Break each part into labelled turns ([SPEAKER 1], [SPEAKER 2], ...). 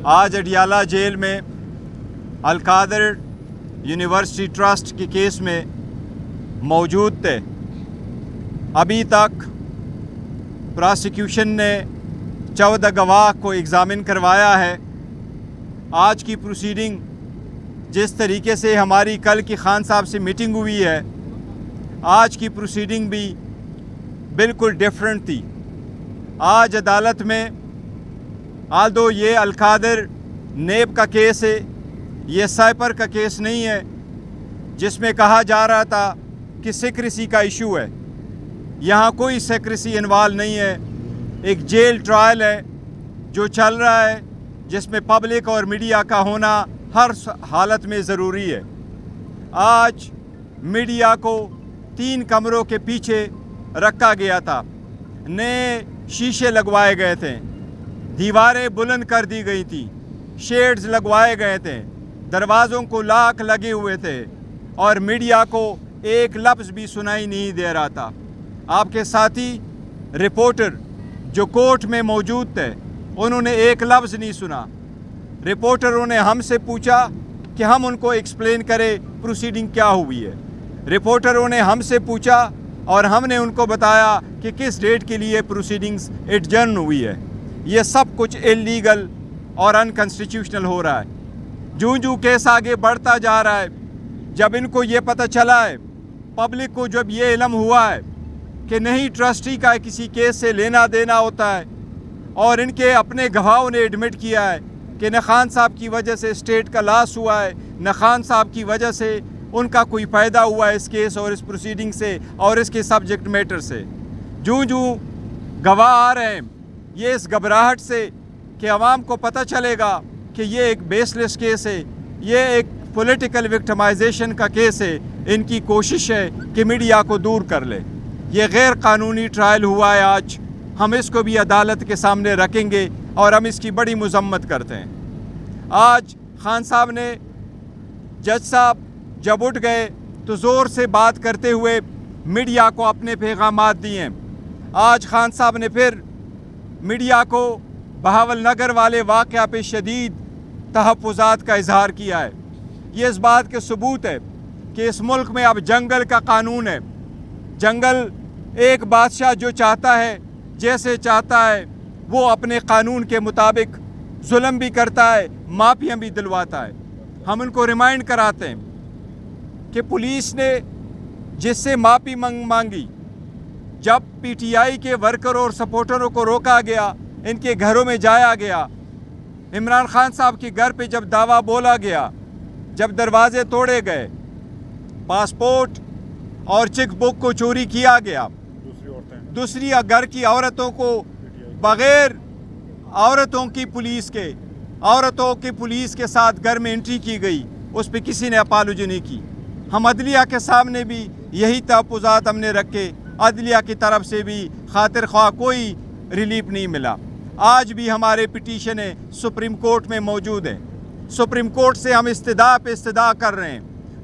[SPEAKER 1] آج اڈیالہ جیل میں القادر university trust کے کیس میں موجود تھے. ابھی تک پراسیکیوشن نے 14 گواہ کو ایگزامن کروایا ہے. آج کی پروسیڈنگ جس طریقے سے ہماری کل کی خان صاحب سے میٹنگ ہوئی ہے، آج کی پروسیڈنگ بھی بالکل ڈیفرنٹ تھی. آج عدالت میں آلدو یہ القادر نیب کا کیس ہے، یہ سائپر کا کیس نہیں ہے جس میں کہا جا رہا تھا کہ سیکریسی کا ایشو ہے. یہاں کوئی سیکریسی انوالو نہیں ہے. ایک جیل ٹرائل ہے جو چل رہا ہے، جس میں پبلک اور میڈیا کا ہونا ہر حالت میں ضروری ہے. آج میڈیا کو 3 کمروں کے پیچھے رکھا گیا تھا. نئے شیشے لگوائے گئے تھے، دیواریں بلند کر دی گئی تھی، شیڈز لگوائے گئے تھے، دروازوں کو لاک لگے ہوئے تھے اور میڈیا کو ایک لفظ بھی سنائی نہیں دے رہا تھا. آپ کے ساتھی رپورٹر جو کورٹ میں موجود تھے، انہوں نے ایک لفظ نہیں سنا. رپورٹروں نے ہم سے پوچھا کہ ہم ان کو ایکسپلین کرے پروسیڈنگ کیا ہوئی ہے. رپورٹروں نے ہم سے پوچھا اور ہم نے ان کو بتایا کہ کس ڈیٹ کے لیے پروسیڈنگز ایڈجرن ہوئی ہے. یہ سب کچھ انلیگل اور انکانسٹیٹیوشنل ہو رہا ہے. جو کیس آگے بڑھتا جا رہا ہے، جب ان کو یہ پتہ چلا ہے، پبلک کو جب یہ علم ہوا ہے کہ نہیں ٹرسٹی کا کسی کیس سے لینا دینا ہوتا ہے، اور ان کے اپنے گواہوں نے ایڈمٹ کیا ہے کہ نہ خان صاحب کی وجہ سے اسٹیٹ کا لاس ہوا ہے، نہ خان صاحب کی وجہ سے ان کا کوئی فائدہ ہوا ہے اس کیس اور اس پروسیڈنگ سے اور اس کے سبجیکٹ میٹر سے. جو گواہ آ رہے ہیں، یہ اس گھبراہٹ سے کہ عوام کو پتہ چلے گا کہ یہ ایک بیس لیس کیس ہے، یہ ایک پولیٹیکل وکٹمائزیشن کا کیس ہے. ان کی کوشش ہے کہ میڈیا کو دور کر لے. یہ غیر قانونی ٹرائل ہوا ہے. آج ہم اس کو بھی عدالت کے سامنے رکھیں گے اور ہم اس کی بڑی مذمت کرتے ہیں. آج خان صاحب نے، جج صاحب جب اٹھ گئے تو زور سے بات کرتے ہوئے میڈیا کو اپنے پیغامات دیے. آج خان صاحب نے پھر میڈیا کو بہاول نگر والے واقعہ پہ شدید تحفظات کا اظہار کیا ہے. یہ اس بات کے ثبوت ہے کہ اس ملک میں اب جنگل کا قانون ہے. جنگل ایک بادشاہ جو چاہتا ہے، جیسے چاہتا ہے، وہ اپنے قانون کے مطابق ظلم بھی کرتا ہے، معافیاں بھی دلواتا ہے. ہم ان کو ریمائنڈ کراتے ہیں کہ پولیس نے جس سے معافی مانگی، جب پی ٹی آئی کے ورکروں اور سپورٹروں کو روکا گیا، ان کے گھروں میں جایا گیا، عمران خان صاحب کے گھر پہ جب دعویٰ بولا گیا، جب دروازے توڑے گئے، پاسپورٹ اور چیک بک کو چوری کیا گیا، دوسری گھر کی عورتوں کو بغیر عورتوں کی پولیس کے ساتھ گھر میں انٹری کی گئی، اس پہ کسی نے اپالوجی نہیں کی. ہم عدلیہ کے سامنے بھی یہی تحفظات ہم نے رکھے. عدلیہ کی طرف سے بھی خاطر خواہ کوئی ریلیف نہیں ملا. آج بھی ہمارے پٹیشنیں سپریم کورٹ میں موجود ہیں. سپریم کورٹ سے ہم استدعا پہ استدعا کر رہے ہیں.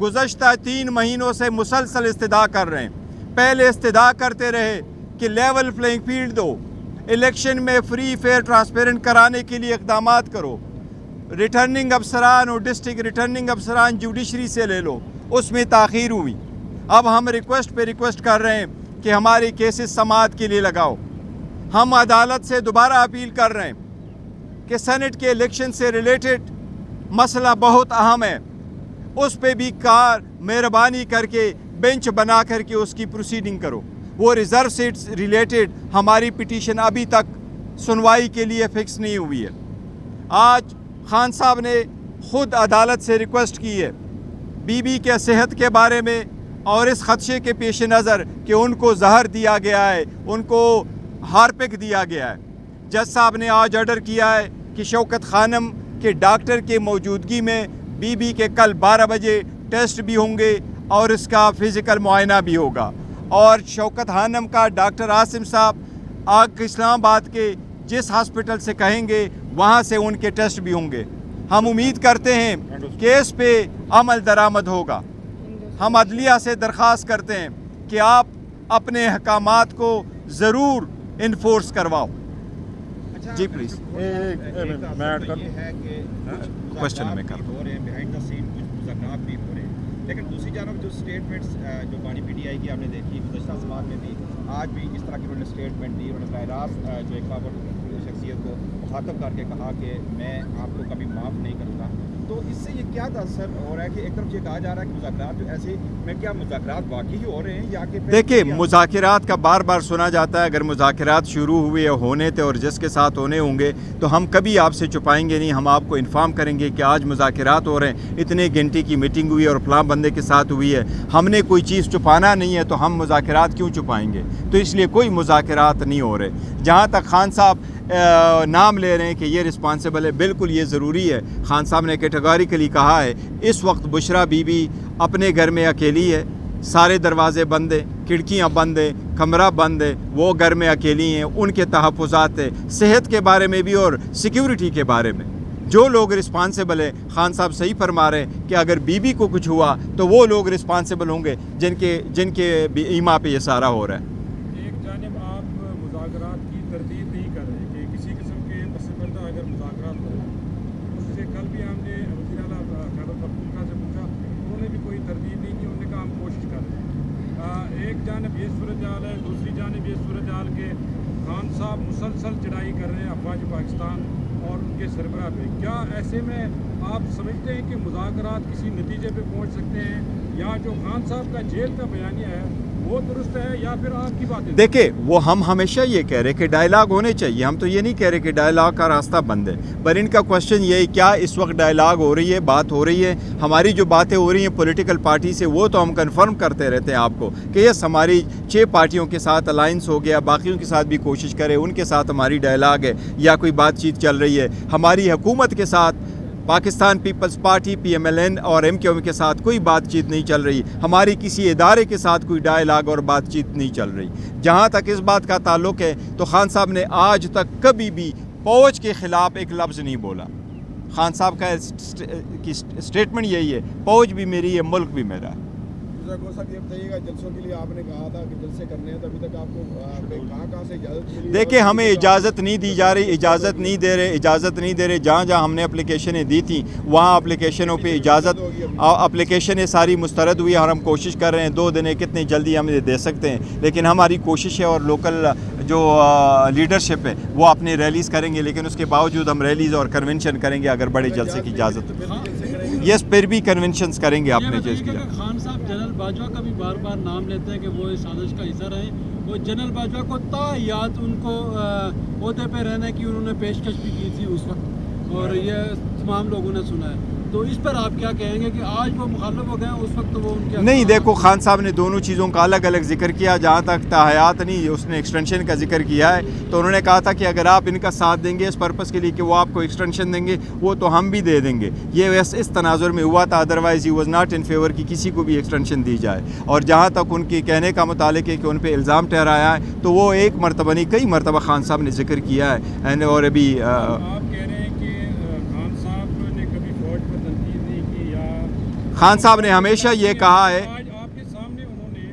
[SPEAKER 1] گزشتہ 3 مہینوں سے مسلسل استدعا کر رہے ہیں. پہلے استدعا کرتے رہے کہ لیول پلینگ فیلڈ دو، الیکشن میں فری فیئر ٹرانسپیرنٹ کرانے کے لیے اقدامات کرو، ریٹرننگ افسران اور ڈسٹرکٹ ریٹرننگ افسران جوڈیشری سے لے لو. اس میں تاخیر ہوئی. اب ہم ریکویسٹ پہ ریکویسٹ کر رہے ہیں کہ ہماری کیسز سماعت کے لیے لگاؤ. ہم عدالت سے دوبارہ اپیل کر رہے ہیں کہ سینٹ کے الیکشن سے ریلیٹڈ مسئلہ بہت اہم ہے، اس پہ بھی مہربانی کر کے بینچ بنا کر کے اس کی پروسیڈنگ کرو. وہ ریزرو سیٹس ریلیٹڈ ہماری پٹیشن ابھی تک سنوائی کے لیے فکس نہیں ہوئی ہے. آج خان صاحب نے خود عدالت سے ریکویسٹ کی ہے بی بی کے صحت کے بارے میں اور اس خدشے کے پیش نظر کہ ان کو زہر دیا گیا ہے، ان کو ہارپک دیا گیا ہے. جج صاحب نے آج آرڈر کیا ہے کہ شوکت خانم کے ڈاکٹر کے موجودگی میں بی بی کے کل 12 بجے ٹیسٹ بھی ہوں گے اور اس کا فزیکل معائنہ بھی ہوگا. اور شوکت خانم کا ڈاکٹر عاصم صاحب اسلام آباد کے جس ہاسپٹل سے کہیں گے وہاں سے ان کے ٹیسٹ بھی ہوں گے. ہم امید کرتے ہیں کہ اس پہ عمل درآمد ہوگا. ہم عدلیہ سے درخواست کرتے ہیں کہ آپ اپنے احکامات کو ضرور انفورس کرواؤ. جی پلیز
[SPEAKER 2] میں ایڈ کر
[SPEAKER 3] یہ ہے کہ
[SPEAKER 1] Question میں کر
[SPEAKER 3] ہو رہے ہیں بیہائنڈ دا سین، کچھ مذاکرات بھی ہو رہے ہیں، لیکن دوسری جانب جو اسٹیٹمنٹس جو بانی پی ٹی آئی کی آپ نے دیکھی گزشتہ سماعت میں بھی، آج بھی اس طرح کی انہوں نے اسٹیٹمنٹ دی، انہوں نے براہ راست جو ایک شخصیت کو مخاطب کر کے کہا کہ میں آپ کو کبھی معاف نہیں کروں گا. تو اس سے یہ کیا تاثر ہو رہا ہے کہ ایک طرف یہ کہا جا رہا ہے کہ مذاکرات جو ایسے میں کیا مذاکرات واقعی ہو رہے ہیں یا کہ
[SPEAKER 1] دیکھیں مذاکرات کا بار بار سنا جاتا ہے، اگر مذاکرات شروع ہوئے ہونے تھے اور جس کے ساتھ ہونے ہوں گے تو ہم کبھی آپ سے چھپائیں گے نہیں، ہم آپ کو انفارم کریں گے کہ آج مذاکرات ہو رہے ہیں، اتنے گھنٹے کی میٹنگ ہوئی اور فلاں بندے کے ساتھ ہوئی ہے، ہم نے کوئی چیز چھپانا نہیں ہے تو ہم مذاکرات کیوں چھپائیں گے؟ تو اس لیے کوئی مذاکرات نہیں ہو رہے. جہاں تک خان صاحب نام لے رہے ہیں کہ یہ رسپانسبل ہے، بالکل یہ ضروری ہے. خان صاحب نے کیٹیگوریکلی کہا ہے اس وقت بشرا بی بی اپنے گھر میں اکیلی ہے، سارے دروازے بند ہیں، کھڑکیاں بند ہیں، کمرہ بند ہے، وہ گھر میں اکیلی ہیں، ان کے تحفظات ہیں صحت کے بارے میں بھی اور سیکیورٹی کے بارے میں. جو لوگ رسپانسبل ہیں، خان صاحب صحیح فرما رہے ہیں کہ اگر بی بی کو کچھ ہوا تو وہ لوگ رسپانسبل ہوں گے جن کے ایما پہ یہ سارا ہو رہا ہے.
[SPEAKER 2] ایک جانب آپ مذاکرات کی تردید نہیں کر رہے کہ کسی قسم کے پس پردہ اگر مذاکرات ہو رہے ہیں، اس سے کل بھی ہم نے وزیر اعلیٰ خیبر پختونخوا سے پوچھا، انہوں نے بھی کوئی تردید نہیں کی، انہوں نے کہا ہم کوشش کر رہے ہیں. ایک جانب یہ صورتحال ہے، دوسری جانب یہ صورتحال کہ خان صاحب مسلسل چڑھائی کر رہے ہیں افواج پاکستان اور ان کے سربراہ پہ. کیا ایسے میں آپ سمجھتے ہیں کہ مذاکرات کسی نتیجے پہ پہنچ سکتے ہیں، یا جو خان صاحب کا جیل کا بیانیہ ہے وہ درست ہے یا پھر آپ کی باتیں؟
[SPEAKER 1] دیکھیں وہ ہم ہمیشہ یہ کہہ رہے کہ ڈائلاگ ہونے چاہیے، ہم تو یہ نہیں کہہ رہے کہ ڈائلاگ کا راستہ بند ہے، پر ان کا کوشچن یہ ہے کیا اس وقت ڈائلاگ ہو رہی ہے، بات ہو رہی ہے. ہماری جو باتیں ہو رہی ہیں پولیٹیکل پارٹی سے وہ تو ہم کنفرم کرتے رہتے ہیں آپ کو کہ یس ہماری 6 پارٹیوں کے ساتھ الائنس ہو گیا، باقیوں کے ساتھ بھی کوشش کرے، ان کے ساتھ ہماری ڈائلاگ ہے یا کوئی بات چیت چل رہی ہے. ہماری حکومت کے ساتھ Pakistan Peoples Party P M L N اور ایم کیو ایم کے ساتھ کوئی بات چیت نہیں چل رہی، ہماری کسی ادارے کے ساتھ کوئی ڈائلاگ اور بات چیت نہیں چل رہی. جہاں تک اس بات کا تعلق ہے تو خان صاحب نے آج تک کبھی بھی فوج کے خلاف ایک لفظ نہیں بولا. خان صاحب کا اسٹیٹمنٹ یہی ہے فوج بھی میری ہے، ملک بھی میرا ہے.
[SPEAKER 4] صاحب یہ بتائیے گا جلسوں کے لیے آپ نے کہا تھا کہ جلسے کرنے ہیں، تو ابھی تک آپ کو کہاں سے اجازت ملی؟
[SPEAKER 1] دیکھیں ہمیں اجازت نہیں دی جا رہی، اجازت نہیں دے رہے. جہاں جہاں ہم نے اپلیکیشنیں دی تھیں وہاں اپلیکیشنوں پہ اجازت، اپلیکیشنیں ساری مسترد ہوئی اور ہم کوشش کر رہے ہیں 2 دن کتنی جلدی ہم دے سکتے ہیں، لیکن ہماری کوشش ہے اور لوکل جو لیڈرشپ ہے وہ اپنی ریلیز کریں گے، لیکن اس کے باوجود ہم ریلیز اور کنونشن کریں گے اگر بڑے جلسے کی اجازت. یس پھر بھی کنونشنس کریں گے اپنے چیز کی.
[SPEAKER 5] خان صاحب جنرل باجوہ کا بھی بار بار نام لیتے ہیں کہ وہ اس سازش کا حصہ رہے، وہ جنرل باجوہ کو یاد ان کو عہدے پہ رہنے کی انہوں نے پیشکش بھی کی تھی اس وقت، اور یہ تمام لوگوں نے سنا ہے. تو اس پر آپ کیا کہیں گے کہ آج وہ مخالف ہو گئے ہیں، اس وقت وہ ان کے
[SPEAKER 1] نہیں؟ دیکھو خان صاحب نے دونوں چیزوں کا الگ الگ ذکر کیا. جہاں تک تاحیات نہیں اس نے ایکسٹینشن کا ذکر کیا ہے تو انہوں نے کہا تھا کہ اگر آپ ان کا ساتھ دیں گے اس پرپس کے لیے کہ وہ آپ کو ایکسٹینشن دیں گے وہ تو ہم بھی دے دیں گے. یہ اس تناظر میں ہوا تھا، otherwise he was not in favour کہ کسی کو بھی ایکسٹینشن دی جائے. اور جہاں تک ان کے کہنے کا متعلق ہے کہ ان پہ الزام ٹھہرایا ہے تو وہ ایک مرتبہ نہیں کئی مرتبہ خان صاحب نے ذکر کیا ہے. اور ابھی
[SPEAKER 2] آپ کہہ رہے ہیں کہ خان صاحب نے کبھی فوج پر تنقید نہیں کی، یا
[SPEAKER 1] خان صاحب نے ہمیشہ یہ کہا ہے.
[SPEAKER 2] آج آپ کے سامنے انہوں نے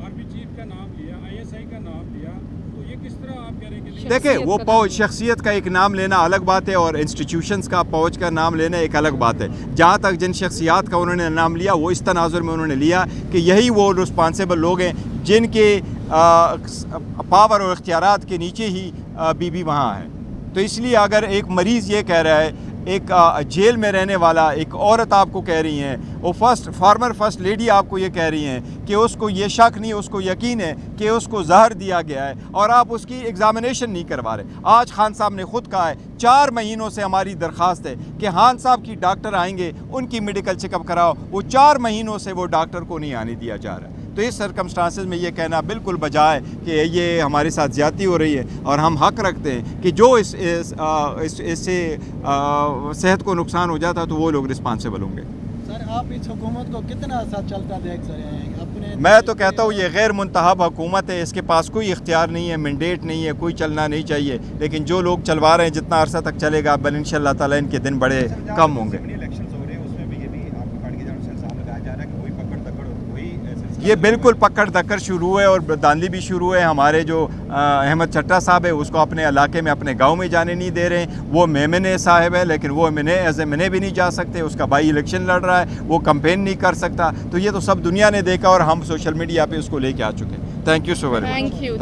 [SPEAKER 2] آرمی چیف کا نام لیا، آئی ایس آئی کا نام لیا، تو یہ کس طرح آپ کہہ رہے ہیں کہ
[SPEAKER 1] دیکھیں وہ فوج شخصیت کا ایک نام لینا الگ بات ہے اور انسٹیٹیوشنز کا فوج کا نام لینا ایک الگ بات ہے. جہاں تک جن شخصیات کا انہوں نے نام لیا وہ اس تناظر میں انہوں نے لیا کہ یہی وہ رسپانسیبل لوگ ہیں جن کے پاور اور اختیارات کے نیچے ہی بی بی وہاں ہے. تو اس لیے اگر ایک مریض یہ کہہ رہا ہے، ایک جیل میں رہنے والا ایک عورت آپ کو کہہ رہی ہیں، وہ فارمر فرسٹ لیڈی آپ کو یہ کہہ رہی ہیں کہ اس کو یہ شک نہیں، اس کو یقین ہے کہ اس کو زہر دیا گیا ہے اور آپ اس کی ایگزامینیشن نہیں کروا رہے. آج خان صاحب نے خود کہا ہے 4 مہینوں سے ہماری درخواست ہے کہ خان صاحب کی ڈاکٹر آئیں گے ان کی میڈیکل چیک اپ کراؤ، وہ 4 مہینوں سے وہ ڈاکٹر کو نہیں آنے دیا جا رہا ہے. تو اس سرکمسٹانسز میں یہ کہنا بالکل بجائے کہ یہ ہمارے ساتھ زیادتی ہو رہی ہے اور ہم حق رکھتے ہیں کہ جو اس سے صحت کو نقصان ہو جاتا تو وہ لوگ رسپانسیبل ہوں گے.
[SPEAKER 6] سر آپ اس حکومت کو کتنا عرصہ چلتا دیکھ رہے ہیں؟ اپنے
[SPEAKER 1] میں تو کہتا ہوں یہ غیر منتخب حکومت ہے، اس کے پاس کوئی اختیار نہیں ہے، مینڈیٹ نہیں ہے، کوئی چلنا نہیں چاہیے، لیکن جو لوگ چلوا رہے ہیں جتنا عرصہ تک چلے گا بل انشاءاللہ تعالیٰ ان کے دن بڑے کم ہوں گے. یہ بالکل پکڑ دکڑ شروع ہے اور داندلی بھی شروع ہے. ہمارے جو احمد چٹا صاحب ہے اس کو اپنے علاقے میں اپنے گاؤں میں جانے نہیں دے رہے ہیں. وہ میمنے صاحب ہے لیکن وہ ایز اے منے بھی نہیں جا سکتے. اس کا بھائی الیکشن لڑ رہا ہے, وہ کمپین نہیں کر سکتا. تو یہ تو سب دنیا نے دیکھا اور ہم سوشل میڈیا پہ اس کو لے کے آ چکے ہیں. Thank you so very much.
[SPEAKER 7] Thank you.